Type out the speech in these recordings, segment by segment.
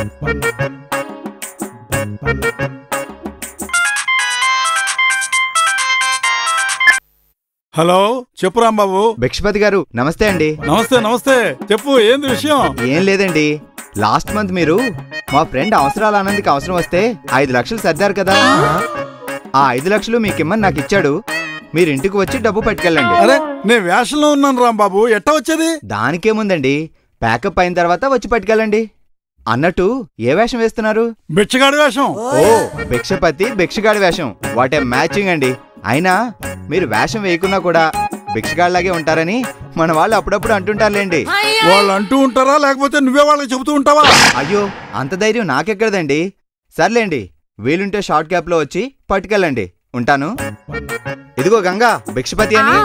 Hello చెప్పు రాంబాబు. భిక్షపతి గారు నమస్తే అండి. నమస్తే నమస్తే, చెప్పు ఏంది విషయం? ఏం లేదండి, లాస్ట్ మంత్ మీరు మా ఫ్రెండ్ అవసరాల ఆనందికి అవసరం వస్తే 5 లక్షలు సర్దారు కదా, ఆ 5 లక్షలు మీకిమ్మని నాకు ఇచ్చాడు. మీరు ఇంటికి వచ్చి డబ్బు పట్టుకెళ్ళండి. అరే నేను వేషంలో ఉన్నాను రాంబాబు, ఎట్టా వచ్చేది? దానికేముందండి, ప్యాకప్ అయిన తర్వాత వచ్చి పట్టుకెళ్ళండి. అన్నట్టు ఏ వేషం వేస్తున్నారు? బిచ్చగాడి వేషం. ఓ భిక్షపతి భిక్షగాడి వేషం, వాట్ ఏ మ్యాచింగ్ అండి. అయినా మీరు వేషం వేయకున్నా కూడా భిక్షగాడిలాగే ఉంటారని మన వాళ్ళు అప్పుడప్పుడు అంటుంటారులేండి. వాళ్ళు అంటూ ఉంటారా లేకపోతే నువ్వే వాళ్ళకి చెబుతూ ఉంటావా? అయ్యో అంత ధైర్యం నాకెక్కడదండి. సర్లేండి, వీలుంటే షార్ట్ క్యాప్ లో వచ్చి పట్టుకెళ్ళండి. ఉంటాను. ఇదిగో గంగా భిక్షపతి అని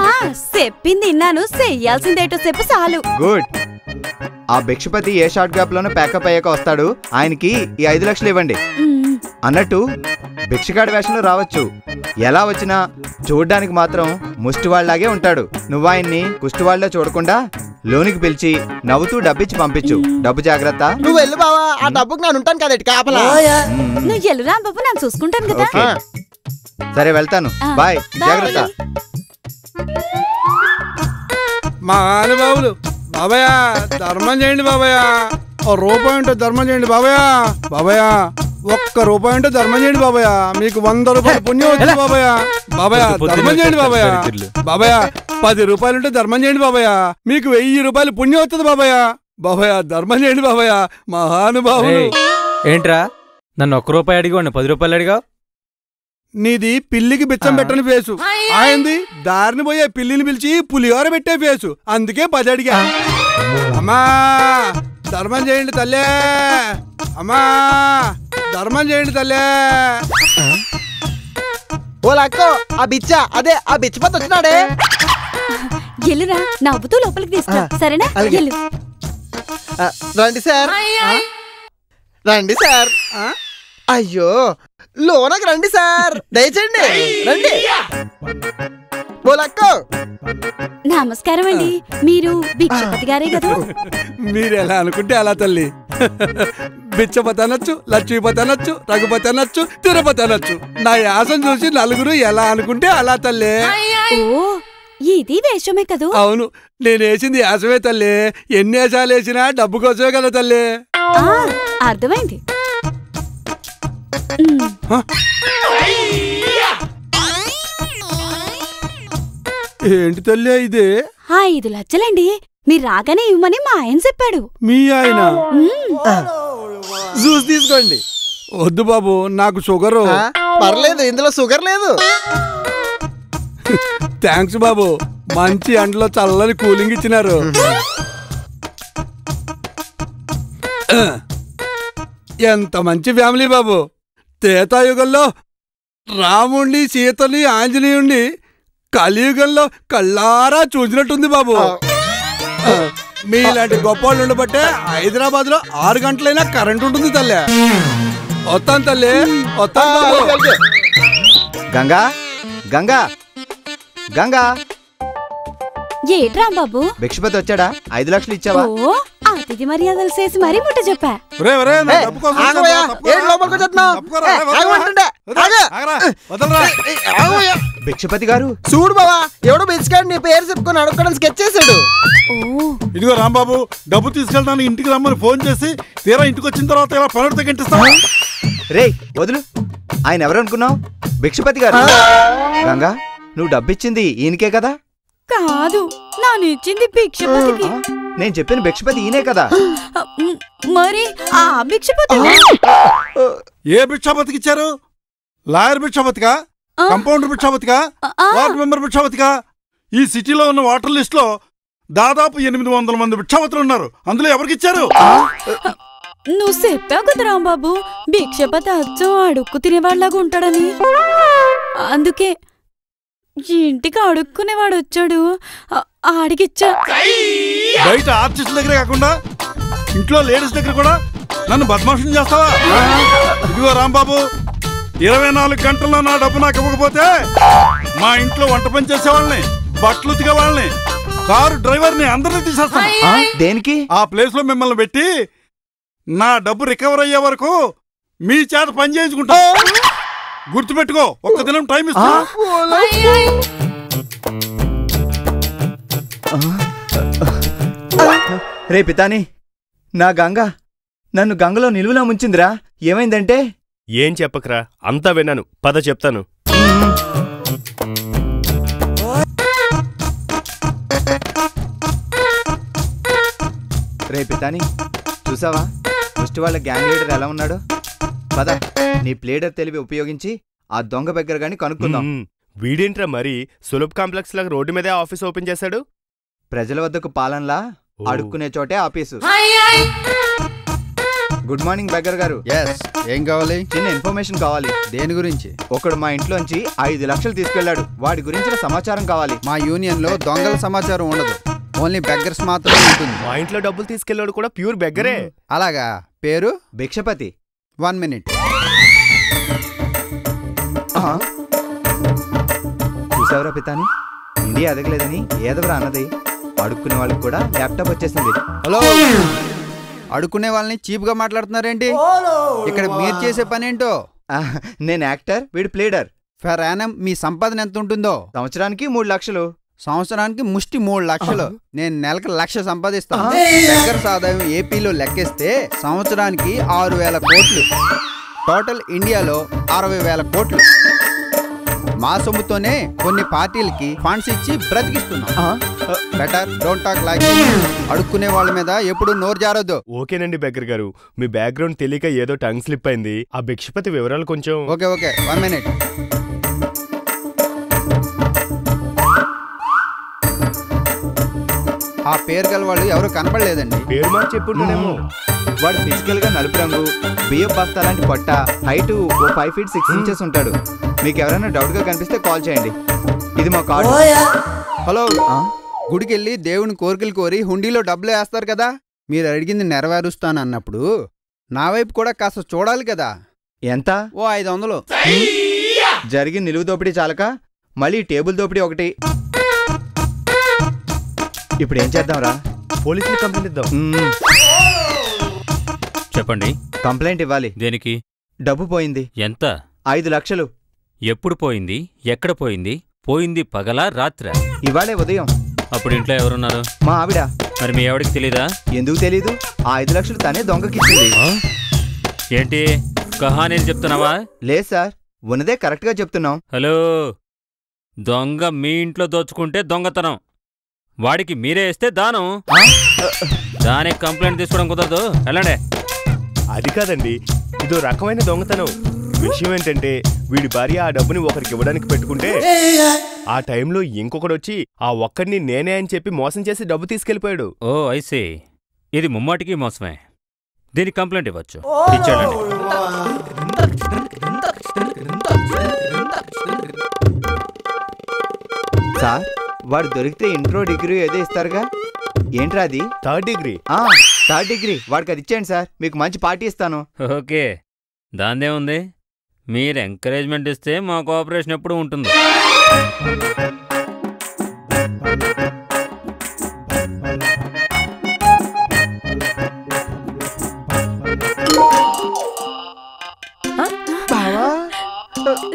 చెప్పింది విన్నాను, చెయ్యాల్సిందేటో చెప్పు చాలు. గుడ్. ఆ భిక్షపతి ఏ షార్ట్ క్యాప్ లోనూ ప్యాకప్ అయ్యాక వస్తాడు, ఆయనకి ఈ 5 లక్షలు ఇవ్వండి. అన్నట్టు భిక్షగాడి వేషంలో రావచ్చు, ఎలా వచ్చినా చూడ్డానికి మాత్రం ముష్టివాళ్లాగే ఉంటాడు. నువ్వు ఆయన్ని కుష్టివాళ్లా చూడకుండా లోనికి పిలిచి నవ్వుతూ డబ్బిచ్చి పంపించు. డబ్బు జాగ్రత్త. నువ్వు వెళ్ళు బావా, ఆ డబ్బుకి నేను ఉంటాను కదా కాపలా. నువ్వు ఎల్లురా బాబు, నేను చూసుకుంటాను కదా. సరే వెళ్తాను, బాయ్, జాగ్రత్త. మా బాబులు బాబాయ్ ధర్మం చేయండి బాబాయ్, రూపాయి ఉంటే ధర్మం చేయండి బాబాయ్. బాబాయ్ ₹1 ఉంటే ధర్మం చేయండి బాబాయ్, మీకు ₹100 పుణ్యం వచ్చింది బాబాయ్. బాబాయ్ ధర్మం చేయండి బాబాయ్. బాబాయ్ ₹10 ఉంటే ధర్మం చేయండి బాబాయ్, మీకు ₹1000 పుణ్యం వస్తుంది బాబాయ్. బాబాయ్ ధర్మం చేయండి బాబాయ్, మహానుభావులు. ఏంట్రా నన్ను ₹1 అడిగి ₹10 అడిగా? నీది పిల్లికి బిచ్చం పెట్టని ఫేసు, ఆయంది దారిని పోయే పిల్లిని పిలిచి పులిహోర పెట్టే ఫేసు, అందుకే 10 అడిగా. అమ్మా ధర్మం చేయండి తల్లే, అమ్మా ధర్మం చేయండి తల్లే. ఓ లక్కో ఆ బిచ్చ, అదే ఆ బిచ్చపతి వచ్చినాడే. ఎల్లురా, నవ్వుతూ లోపలికి తీస్తా, సరేనా? ఎల్లు. రండి సార్, రండి సార్. అయ్యో లోనకి రండి సార్, దయచేయండి రండి. ఓ లక్కో నమస్కారం అండి, మీరు భిక్షపతి గారే కదా? మీరు ఎలా అనుకుంటే అలా తల్లి. బిచ్చపతి అనొచ్చు, లక్ష్మీపతి అనొచ్చు, రఘుపతి అనొచ్చు, తిరుపతి అనొచ్చు. నా యాసం చూసి నలుగురు ఎలా అనుకుంటే అలా తల్లి. ఓ ఇది వేషమే కదా? అవును, నేను వేసింది యాసమే తల్లి. ఎన్ని వేషాలు వేసినా డబ్బు కోసమే కదా తల్లి. అర్థమైంది. ఏంటి తల్లి ఇది? 5 లక్షలండి, మీరు రాగానే ఇవ్వమని మా ఆయన చెప్పాడు. మీ ఆయన? జ్యూస్ తీసుకోండి. వద్దు బాబు, నాకు షుగరు. పర్లేదు, ఇందులో షుగర్ లేదు. థ్యాంక్స్ బాబు, మంచి ఎండలో చల్లని కూలింగ్ ఇచ్చినారు. ఎంత మంచి ఫ్యామిలీ బాబు. త్రేతాయుగంలో రాముణ్ణి, సీతని, ఆంజనేయుణ్ణి కలియుగంలో కళ్ళారా చూసినట్టుంది బాబు. మీలాంటి గొప్ప వాళ్ళు ఉండబట్టే హైదరాబాద్ లో 6 గంటలైనా కరెంట్ ఉంటుంది తల్లి. వస్తాను తల్లి, వస్తాను బాబు. గంగా గంగా గంగా. ఏట్రా బాబు? భిక్షపతి వచ్చాడా? 5 లక్షలు ఇచ్చావా? ఓ అతిథి మర్యాదలు చేసి మరీ ముట్ట చెప్పా. భిక్షపతి గారు చూడు బావా, ఎవడో బిచ్చగాడు నీ పేరు చెప్పుకొని అడుక్కోవడం స్కెచ్ చేశాడు. ఇదిగో రాంబాబు, డబ్బు తీసుకెళ్ళడానికి ఇంటికి రమ్మని ఫోన్ చేసి తీరా ఇంటికి వచ్చిన తర్వాత ఇలా పనుడితో గంటిస్తావా? రే వదులు, ఆయన ఎవరు అనుకున్నావు? భిక్షపతి గారు. గంగా నువ్వు డబ్బిచ్చింది ఈయనకే కదా? కాదు, నాను ఇచ్చింది భిక్షపతికి. నేను చెప్పిన భిక్షపతి ఈయనే కదా? మరి ఆ భిక్షపతి ఏ భిక్షపతికి ఇచ్చారు? లాయర్ భిక్షపతికా, కంపౌండర్ భిక్షపతికా, వార్డు మెంబర్ భిక్షపతికా? ఈ సిటీలో ఉన్న వాటర్ లిస్ట్ లో దాదాపు 800 మంది భిక్షపతులు ఉన్నారు, అందులో ఎవరికి ఇచ్చారు? నువ్వు చెప్పావు కదా రాంబాబు, భిక్షపతి అచ్చం అడుక్కు తినేవాళ్ళగా ఉంటాడని. అందుకే ఇంటికి అడుక్కునేవాడు వచ్చాడు, ఆడికిచ్చా. బయట ఆర్టిస్ట్ దగ్గరే కాకుండా ఇంట్లో లేడీస్ దగ్గర కూడా నన్ను బద్మాషం చేస్తావా? ఇదిగో రాంబాబు, 24 గంటల్లో నా డబ్బు నాకు ఇవ్వకపోతే మా ఇంట్లో వంట పని చేసే వాళ్ళని, బట్టలు ఉతికే వాళ్ళని, కారు డ్రైవర్ని అందరినీ తీసేస్తాను. దేనికి? ఆ ప్లేస్ లో మిమ్మల్ని పెట్టి నా డబ్బు రికవర్ అయ్యే వరకు మీ చేత పని చేయించుకుంటా. గుర్తుపెట్టుకో, ఒక్క దినం టైం ఇస్తా. రే పితాని, నా గంగ నన్ను గంగలో నిలువులా ముంచిందిరా. ఏమైందంటే ఏం చెప్పకరా, అంతా విన్నాను. పద చెప్తాను. రే పితాని, చూసావా ముష్టి వాళ్ళ గ్యాంగ్ లీడర్ ఎలా ఉన్నాడో? పద, నీ ప్లేడర్ తెలివి ఉపయోగించి ఆ దొంగ దగ్గర గాని కనుక్కుందాం. వీడేంట్రా మరి సులభ్ కాంప్లెక్స్ లాగా రోడ్డు మీదే ఆఫీస్ ఓపెన్ చేశాడు? ప్రజల వద్దకు పాలనలా అడుక్కునే చోటే ఆఫీసు. గుడ్ మార్నింగ్ బెగ్గర్ గారు. ఏం కావాలి? చిన్న ఇన్ఫర్మేషన్ కావాలి. దేని గురించి? ఒకడు మా ఇంట్లోంచి 5 లక్షలు తీసుకెళ్లాడు. వాడి గురించిన సమాచారం కావాలి. మా యూనియన్ లో దొంగల సమాచారం ఉండదు, ఓన్లీ బెగ్గర్స్ మాత్రమే ఉంటుంది. మా ఇంట్లో డబ్బులు తీసుకెళ్ళాడు కూడా ప్యూర్ బెగ్గరే. అలాగా? పేరు? భిక్షపతి. 1 minute. చూసావరా పితాని, ఇండియా ఎదగలేదని ఏదవరా అన్నది. అడుక్కునే వాళ్ళకి కూడా ల్యాప్టాప్ వచ్చేసింది. హలో, అడుక్కునే వాళ్ళని చీప్ గా మాట్లాడుతున్నారేంటి? ఇక్కడ మీరు చేసే పనేంటో? నేను యాక్టర్, వీడు ప్లేడర్. ఫర్ యానం మీ సంపాదన ఎంత ఉంటుందో? సంవత్సరానికి 3 లక్షలు. సంవత్సరానికి ముష్టి 3 లక్షలు. నేను నెలకు 1,00,000 సంపాదిస్తాను. బెగ్గర్స్ ఆదాయం ఏపీలో లెక్కేస్తే సంవత్సరానికి 6,000 కోట్లు. టోటల్ ఇండియాలో 60,000 కోట్లు. మా సొమ్ముతోనే కొన్ని పార్టీలకి ఫండ్స్ ఇచ్చి బ్రతికిస్తున్నాం. Better don't talk like. అడుక్కునే వాళ్ళ మీద ఎప్పుడు నోరు జారొద్దు. ఓకేనండి బెగ్గర్ గారు, మీ బ్యాక్గ్రౌండ్ తెలియక ఏదో టంగ్ స్లిప్ అయింది. ఆ భిక్షపతి వివరాలు కొంచెం. Okay 1 minute. ఆ పేరు గల వాళ్ళు ఎవరు కనపడలేదండి. పేరు మార్చి చెప్పుంటానేమో. వాడు ఫిజికల్ గా నలుపు రంగు, బియ్యం బస్తా లాంటి పొట్ట, హైట్ 5 feet 6 inches ఉంటాడు. మీకు ఎవరైనా డౌట్ గా కనిపిస్తే కాల్ చేయండి. ఇది మా కార్డు. హలో, గుడికి వెళ్ళి దేవుని కోరికలు కోరి హుండీలో డబ్బులు వేస్తారు కదా. మీరు అడిగింది నెరవేరుస్తాను అన్నప్పుడు నా వైపు కూడా కాస్త చూడాలి కదా. ఎంత? ఓ 500. జరిగిన నిలువు దోపిడీ చాలక మళ్ళీ టేబుల్ దోపిడీ ఒకటి. ఇప్పుడు ఏం చేద్దాంరా? పోలీసులు కంప్లైంట్ ఇద్దాం. చెప్పండి. కంప్లైంట్ ఇవ్వాలి. దేనికి? డబ్బు పోయింది. ఎంత? 5 లక్షలు. ఎప్పుడు పోయింది? ఎక్కడ పోయింది? పోయింది పగలా రాత్రా? ఇవాళే ఉదయం. అప్పుడు ఇంట్లో ఎవరున్నారు? మా ఆవిడ. మరి మీ ఆవిడకి తెలీదా? ఎందుకు తెలీదు? ఆ 5 లక్షలు తనే దొంగకిచ్చింది. ఏంటి కహానీలు చెప్తున్నావా? లేదు సార్, ఉన్నదే కరెక్ట్ గా చెప్తున్నాం. హలో, దొంగ మీ ఇంట్లో దోచుకుంటే దొంగతనం, వాడికి మీరే ఇస్తే దానం. దానికి కంప్లైంట్ తీసుకోవడం కుదరదు. వెళ్ళండి. అది కాదండి, ఇదో రకమైన దొంగతనం. విషయం ఏంటంటే వీడి భార్య ఆ డబ్బుని ఒకరికి ఇవ్వడానికి పెట్టుకుంటే ఆ టైంలో ఇంకొకడొచ్చి ఆ ఒక్కడిని నేనే అని చెప్పి మోసం చేసి డబ్బు తీసుకెళ్లిపోయాడు. ఓ ఐసీ, ఇది ముమ్మాటికి మోసమే. దీనికి కంప్లైంట్ ఇవ్వచ్చు. ఇచ్చాడండి. సార్, వాడు దొరికితే ఇంట్రో డిగ్రీ ఏదో ఇస్తారుగా. ఏంట్రా అది? 3rd degree. 3rd degree. వాడికి అది ఇచ్చేయండి సార్, మీకు మంచి పార్టీ ఇస్తాను. ఓకే, దాందేముంది. మీరు ఎంకరేజ్మెంట్ ఇస్తే మా కోఆపరేషన్ ఎప్పుడు ఉంటుంది.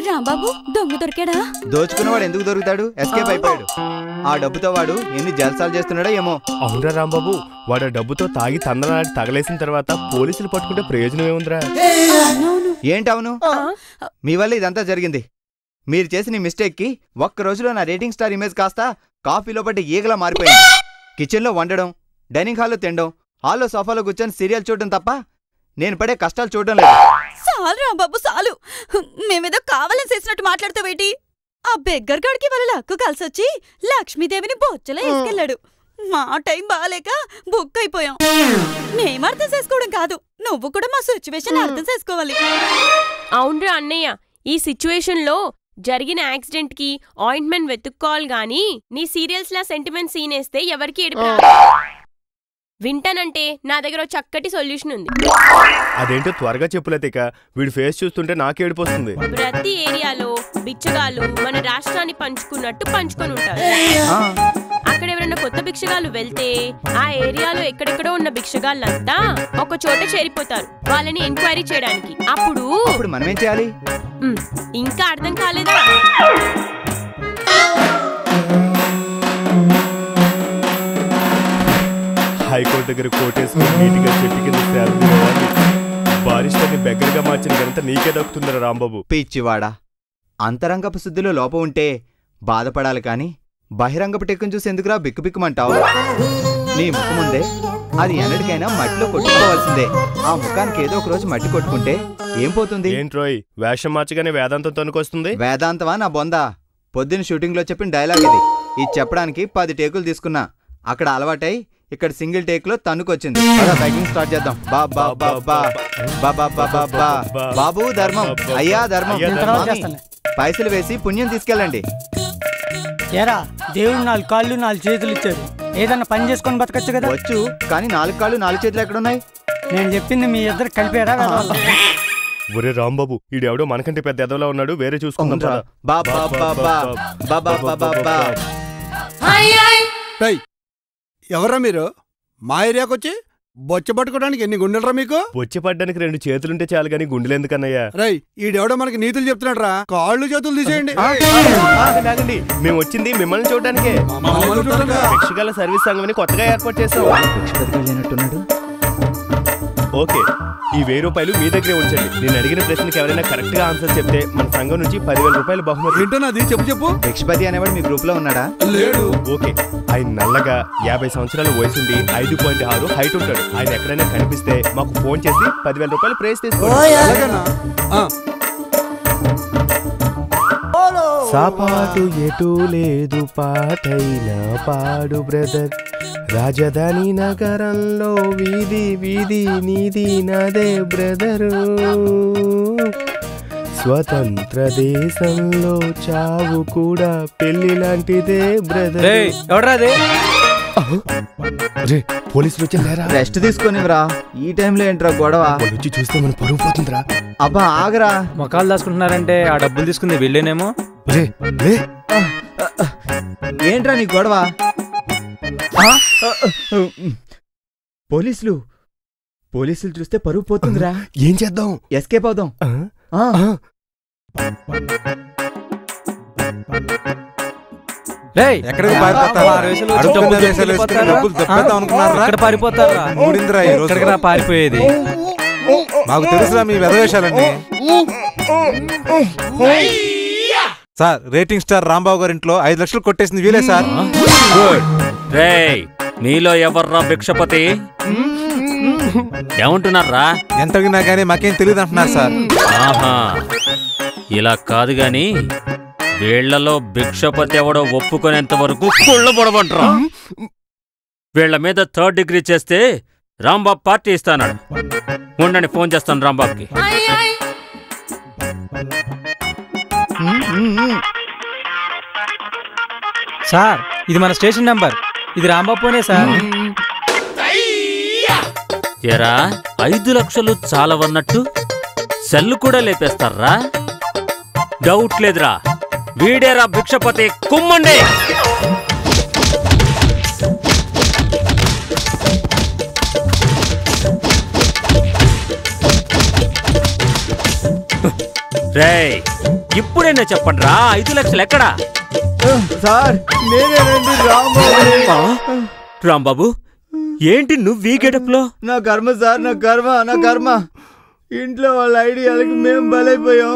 రాంబాబు దొంగ దొరికాడా? దోచుకున్నవాడు ఎందుకు దొరుకుతాడు? ఎస్కేప్ అయిపోయాడు. ఆ డబ్బుతో వాడు ఎన్ని జల్సాలు చేస్తున్నాడో ఏమో. అవునరా రాంబాబు, వాడు డబ్బుతో తాగి తందనాడి తగలేసిన తర్వాత పోలీసులు పట్టుకుంటే ప్రయోజనం ఏముందిరా? ఏంటవును? మీ వల్ల ఇదంతా జరిగింది. మీరు చేసిన ఈ మిస్టేక్ కి ఒక్క రోజులో నా రేటింగ్ స్టార్ ఇమేజ్ కాస్త కాఫీలో పట్టి ఈగలా మారిపోయింది. కిచెన్లో వండడం, డైనింగ్ హాల్లో తినడం, హాల్లో సోఫాలో కూర్చొని సీరియల్ చూడడం తప్ప నేను పడే కష్టాలు చూడడం లేదు. చాలు రాంబాబు చాలు. మేమేదో కావాలని చేసినట్టు మాట్లాడుతావేటి? ఆ బెగ్గర్ గాడికి వాళ్ళ లక్కు కలిసొచ్చి లక్ష్మీదేవిని బొచ్చలో వేసుకెళ్ళాడు. మా టైం బాగాలేక బుక్ అయిపోయాం. మేము అర్థం చేసుకోవడం కాదు, నువ్వు కూడా మా సిచ్యువేషన్ అర్థం చేసుకోవాలి. అవునరా అన్నయ్య, ఈ సిచ్యువేషన్ లో జరిగిన యాక్సిడెంట్ కి ఆయింట్మెంట్ వెతుక్కోవాలి గాని నీ సీరియల్స్ లా సెంటిమెంట్ సీన్ వేస్తే ఎవరికి ఏడుపు రాదు. వింటానంటే నా దగ్గర చక్కటి సొల్యూషన్ ఉంది. అదేంటో త్వరగా చెప్పులతిక, వీడి ఫేస్ చూస్తుంటే నాకేడిపోతుంది. ప్రతి ఏరియాలో బిచ్చగాళ్ళు మన రాష్ట్రాన్ని పంచుకున్నట్టు పంచుకొని ఉంటారు. అక్కడ ఎవరైనా కొత్త భిక్షగాళ్ళు వెళ్తే ఆ ఏరియాలో ఎక్కడెక్కడో ఉన్న భిక్షగాళ్ళంతా ఒక చోట చేరిపోతారు వాళ్ళని ఎంక్వైరీ చేయడానికి. అప్పుడు మనమేం చేయాలి? ఇంకా అర్థం కాలేదా? హైకోర్టు దగ్గర కోటేసుకుని నీటిగా చెట్టు కింద సేవ బారిస్టర్ని బెగ్గరగా మార్చిన ఘనత నీకే దక్కుతుందిరా రాంబాబు. పిచ్చివాడా, అంతరంగపు శుద్ధిలో లోపం ఉంటే బాధపడాలి కాని బహిరంగపు టెక్కును చూసి ఎందుకురా బిక్కుబిక్కుమంటావు? నీ ముఖం ముందే అది ఎన్నటికైనా మట్టిలో కొట్టుకోవాల్సిందే. ఆ ముఖానికి ఏదో ఒక రోజు మట్టి కొట్టుకుంటే ఏం పోతుంది? ఏంట్రోయ్ వేషం మార్చగానే వేదాంతం తనుకొస్తుంది? వేదాంతమా నా బొందా? పొద్దున్న షూటింగ్ లో చెప్పిన డైలాగ్ ఇది చెప్పడానికి 10 టేకులు తీసుకున్నా. అక్కడ అలవాటై ఇక్కడ సింగిల్ టేక్ లో తన్నుకొచ్చింది. బైకింగ్ స్టార్ట్ చేద్దాం. బాబు ధర్మం, అయ్యా ధర్మం, పైసలు వేసి పుణ్యం తీసుకెళ్ళండి. ఏరా దేవుడు 4 కాళ్ళు 4 చేతులు ఇచ్చాడు, ఏదన్నా పని చేసుకొని బతకచ్చు కదా. వచ్చు, కానీ 4 కాళ్ళు 4 చేతులు ఎక్కడున్నాయి? నేను చెప్పింది మీ ఇద్దరు కలిపారా? ఒరే రాంబాబు, ఈడెవడో మనకంటే పెద్ద ఎదవలా ఉన్నాడు, వేరే చూసుకుందాం. ఎవరా మీరు? మా ఏరియాకి వచ్చి బొచ్చ పట్టుకోవడానికి ఎన్ని గుండెలరా మీకు? బొచ్చ పడ్డానికి 2 చేతులుంటే చాలు గానీ గుండెలు ఎందుకన్నయ్యా? రై ఈడెవడో మనకి నీతులు చెప్తున్నాడు రా, కాళ్ళు చేతులు తీసేయండి. మేము వచ్చింది మిమ్మల్ని చూడడానికే. భిక్షగాల సర్వీస్ సంఘం అని కొత్తగా ఏర్పాటు చేస్తాం. ఓకే, ఈ 1000 రూపాయలు మీ దగ్గరే ఉంచండి. నేను అడిగిన ప్రశ్నకి ఎవరైనా కరెక్ట్ గా ఆన్సర్ చెప్తే మన సంఘం నుంచి 10,000 రూపాయలు బహుమతి. ఏంటోనది చెప్పు. భిక్షపతి అనేవాడు మీ గ్రూప్ లో ఉన్నాడా? లేడు. ఓకే, ఆయన నల్లగా 50 సంవత్సరాల వయసుండి 5.6 హైట్ ఉంటాడు. ఆయన ఎక్కడైనా కనిపిస్తే మాకు ఫోన్ చేసి 10,000 రూపాయలు ప్రైజ్ తీసుకోండి. సాపాటు ఎటు లేదు పాటైనా పాడు బ్రదర్, రాజధాని నగరంలో వీధి వీధి నీది నాదే బ్రదరు, స్వతంత్ర దేశంలో చావు కూడా పెళ్లి లాంటిదే బ్రదర్. పోలీసులు వచ్చారా? రెస్ట్ తీసుకునివరా, ఈ టైంలో ఏంట్రా గొడవ? వచ్చి చూస్తే మన పరువు పోతుందిరా. అబ్బా ఆగరా, మొఖాలు దాచుకుంటున్నారంటే ఆ డబ్బులు తీసుకుంది వెళ్ళేనేమో. ఏంట్రా నీ గొడవ? పోలీసులు చూస్తే పరువు పోతుందిరా. ఏం చేద్దాం? ఎస్కేప్ అవుదాం. పారిపోయేది మాకు తెలుసురా మీ వెధవేషాలన్నీ. సార్, రేటింగ్ స్టార్ రాంబాబు గారి ఇంట్లో 5 లక్షలు కొట్టేసింది వీలే సార్. మీలో ఎవర్రా భిక్షపతి? ఏమంటున్నారా? ఎంత అడిగినా గానీ మాకేం తెలియదు అంటున్నారు సార్. ఆహా, ఇలా కాదు గాని వీళ్లలో భిక్షపతి ఎవడో ఒప్పుకునేంత వరకు కుళ్ళ పొడబంటరా. వీళ్ల మీద 3rd డిగ్రీ చేస్తే రాంబాబు పార్టీ ఇస్తానాడు. ఉండండి, ఫోన్ చేస్తాను రాంబాబుకి. సార్, ఇది మన స్టేషన్ నంబర్, ఇది రాంబాబు ఫోనే సార్. ఎరా 5 లక్షలు చాలవన్నట్టు సెల్లు కూడా లేపేస్తారా? డౌట్ లేదురా, వీడేరా భిక్షపతి. కుమ్మండి. రేయ్, ఇప్పుడైనా చెప్పండి రా, 5 లక్షలు ఎక్కడా? సార్, రాంబాబు, ఏంటి నువ్వు ఈ గెటప్లో? నా కర్మ సార్, నా కర్మ. ఇంట్లో వాళ్ళ ఐడియాలకి మేము బలైపోయాం.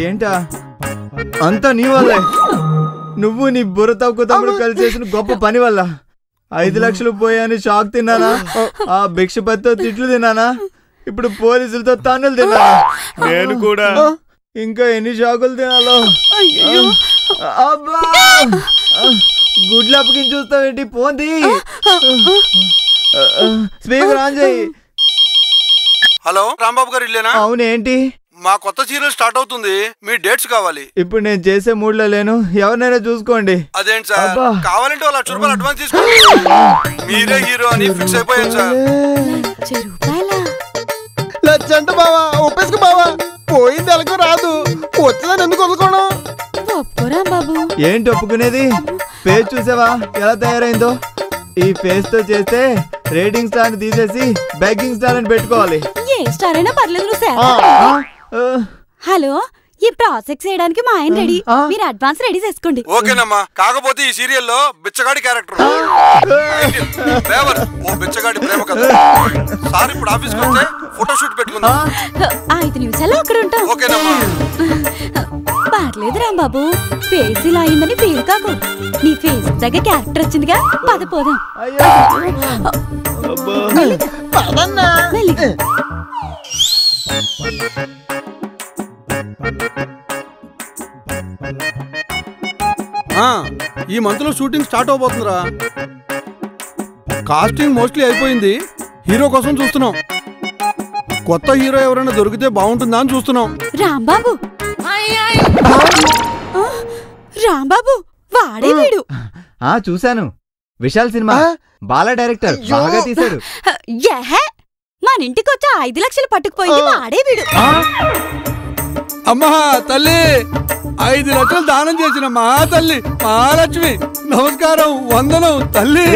ఏంటా అంతా నీ వల్లే. నువ్వు నీ బుర్ర తక్కువ తమ్ముడు కలిసి చేసిన గొప్ప పని వల్ల 5 లక్షలు పోయాని షాక్ తిన్నానా? ఆ భిక్షపతితో తిట్లు తిన్నానా? ఇప్పుడు పోలీసులతో తన్నులు తిన్నానా? నేను కూడా. ఇంకా ఎన్ని షాకులు తినాలో? గుడ్లు అప్పకిని చూస్తావేంటి? పోంది స్పీకర్ ఆన్ చేయి. హలో, రాంబాబు గారు ఇల్లేనా? అవునేంటి? మా కొత్త సీరియల్ స్టార్ట్ అవుతుంది, మీ డేట్స్ కావాలి. ఇప్పుడు నేను చేసే మూడ్ లో లేను, ఎవరినైనా చూసుకోండి. అదేంటి సార్, కావాలంటే 1 లక్ష రూపాయలు అడ్వాన్స్ తీసుకోండి. మీరే హీరో అని ఫిక్స్ అయిపోయాను సార్. చచ్చంట బావా ఒప్పేసుకో బావా. పోయింది ఎలాగో రాదు, వచ్చిందని ఎందుకు వదులుకోవడం? ఒప్పుకోరా బాబు. ఏంటి ఒప్పుకునేది? ఫేస్ చూసావా ఎలా తయారైందో? ఈ ఫేస్ తో చేస్తే రేటింగ్ స్టార్ తీసేసి బెగ్గింగ్ స్టార్ అని పెట్టుకోవాలి. ఏ స్టార్ అయినా పర్లేదు నువ్వు. హలో, ఈ ప్రాజెక్ట్ చేయడానికి మా ఆయన రెడీ, మీరు అడ్వాన్స్ రెడీ చేసుకోండి. ఓకేనమ్మా. కాకపోతే ఈ సీరియల్లో బిచ్చగాడి క్యారెక్టర్ ఓ బిచ్చగాడి ప్రేమ కథ. సార్ ఇప్పుడు ఆఫీస్కి వస్తే ఫోటోషూట్ పెట్టుకుందాం. 5 నిమిషాలు అక్కడ ఉంటాం. ఓకేనమ్మా. పర్లేదు రాంబాబు, ఫేస్ ఇలా అయిందని ఫీల్ కాకు. నీ ఫేస్ దగ్గర క్యారెక్టర్ వచ్చిందిగా, పద పోదాం. ఈ మంత్ లో షూటింగ్ స్టార్ట్ అవబోతుందిరా. కాస్టింగ్ మోస్ట్లీ అయిపోయింది. హీరో కోసం చూస్తున్నాం. కొత్త హీరో ఎవరైనా దొరికితే బాగుంటుందా అని చూస్తున్నాం. రాంబాబు, రాంబాబు వాడే వీడు. చూశాను, విశాల్ సినిమా బాలా డైరెక్టర్ బాగా తీశాడు. మన ఇంటికి వచ్చి 5 లక్షలు పట్టుకుపోయింది వాడే వీడు. అమ్మా తల్లి, 5 లక్షలు దానం చేసిన మా తల్లి మహాలక్ష్మి, నమస్కారం, వందనం తల్లి.